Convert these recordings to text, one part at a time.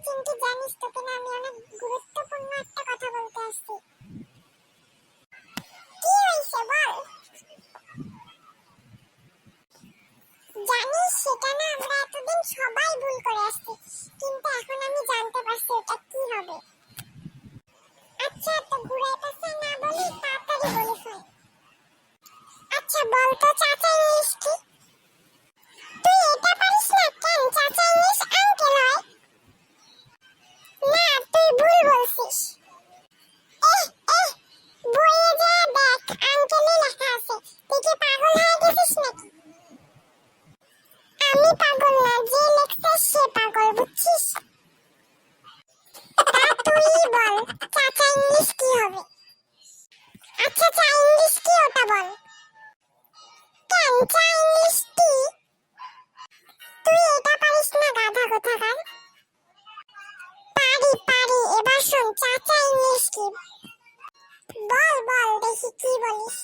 চিন্টু জানিস তোকে না আমি অনেক গুরুত্বপূর্ণ একটা কথা বলতে আসছি। কি হইছে বল। জানিস সেটা না আমরা এতদিন সবাই ভুল করে আসছি, কিন্তু এখন আমি জানতে পারছি ওটা কি হবে। আচ্ছা তো ঘুরে পাশে না বলি তাড়াতাড়ি বলে ফেল। আচ্ছা বল তো চাচা ইংলিশ কি? তুই এটা পারিস না কেন? চাচা ইংলিশ আঙ্কেল হয়। না তুই ভুল বলছিস। এহ এহ বইয়ে যা দেখ আঙ্কেলই লেখা আছে। তুই কি পাগল হয়ে গেছিস নাকি? আমি পাগল না, যে লেখছে সে পাগল, বুঝছিস? তা তুই বল চাচা ইংলিশ কি হবে? আচ্ছা চা ইংলিশ কি ওটা বল। কেন চা ইংলিশ টি? তুই এটা পারিস না গাধা কোথাকার। পারি এবার শোন চাচা ইংলিশ কি। বল বল দেখি কি বলিস।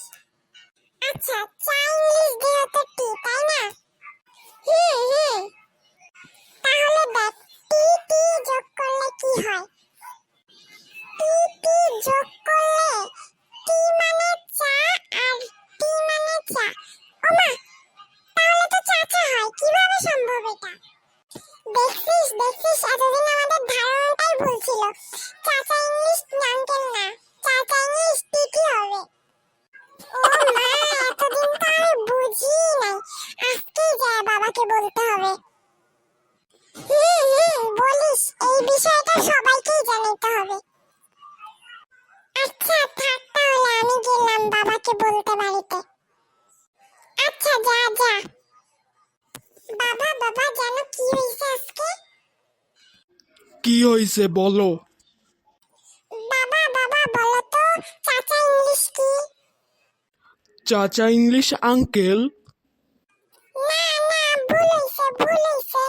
আচ্ছা চা ইংলিশ দিয়ে তো টি তাই না? হুম তাহলে দেখ টি টি যোগ করলে কি হয়। টি টি যোগ করলে টি মানে চা আর টি মানে চা। ওমা তাহলে তো চাচা হয়, কিভাবে সম্ভব এটা? দেখছিস এতদিন আমাদের ধারণাটাই ভুল ছিল। চাচা ইংলিশ আঙ্কেল না, চাচা ইংলিশ টিটি হবে। ও মা এতদিন তো আমি বুঝি নাই, আজকে যায় বাবাকে বলতে হবে। বলিস এই বিষয়টা সবাইকেই জানাতে হবে। আচ্ছা থাক তাহলে আমি গেলাম বাবাকে বলতে বাড়িতে। আচ্ছা যা যা। বাবা জানো কি হইছে আজকে? কি হইছে বলো। বাবা বলো তো চাচা ইংলিশ কি? চাচা ইংলিশ আঙ্কেল। না ভুল হইছে।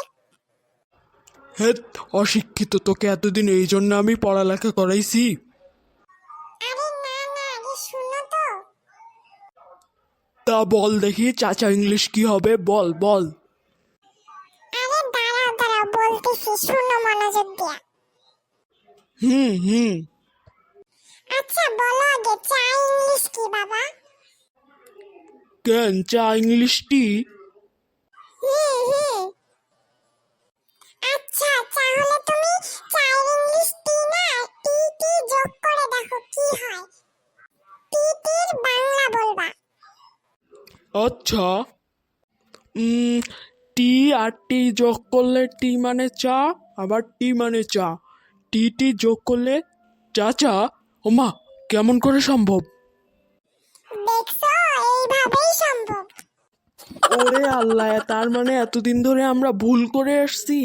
হেৎ অশিক্ষিত, তোকে এতদিন এই জন্য আমি পড়ালেখা করাইছি। আরে না আগে শুনো তো। তা বল দেখি চাচা ইংলিশ কি হবে, বল বল। আরে দাঁড়াও বলতেছি, শুনো মনোযোগ দিয়া। হুম আচ্ছা বলো আগে চা ইংলিশ কি বাবা? কেন চা ইংলিশ টি? হুম আচ্ছা তাহলে তুমি চায়ের ইংলিশ টি না টি টি যোগ করে দেখো কি হয়। টি টির বাংলা বলবা। আচ্ছা টি আর টি যোগ করলে টি মানে চা, আবার টি মানে চা। টি টি যোগ করলে চাচা। ওমা কেমন করে সম্ভব? দেখছো এইভাবেই সম্ভব। ওরে আল্লাহ, তার মানে এতদিন ধরে আমরা ভুল করে আসছি।